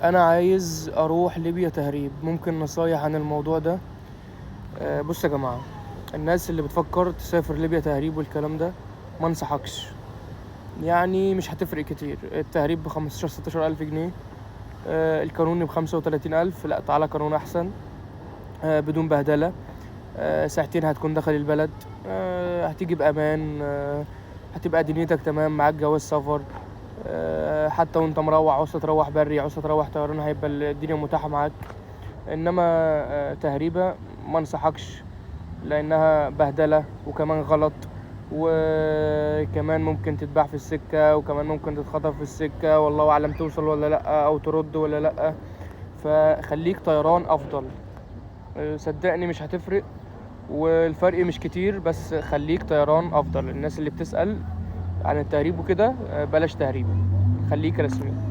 انا عايز اروح ليبيا تهريب، ممكن نصايح عن الموضوع ده؟ بص يا جماعة، الناس اللي بتفكر تسافر ليبيا تهريب والكلام ده ما انصحكش. يعني مش هتفرق كتير، التهريب ب15 16 ألف جنيه، القانوني ب35 ألف. لا، تعالى قانون أحسن، بدون بهدلة. ساعتين هتكون داخل البلد، هتيجي بأمان، هتبقى دنيتك تمام، معاك جواز سفر. حتى وانت مروح، عاوز تروح بري، عاوز تروح طيران، هيبقى الدنيا متاحة معاك. انما تهريبة ما انصحكش، لانها بهدلة وكمان غلط، وكمان ممكن تتباع في السكة، وكمان ممكن تتخطف في السكة، والله اعلم توصل ولا لا، او ترد ولا لا. فخليك طيران افضل. صدقني مش هتفرق، والفرق مش كتير، بس خليك طيران افضل. الناس اللي بتسأل عن التهريب وكده، بلاش تهريب، خليك رسمي.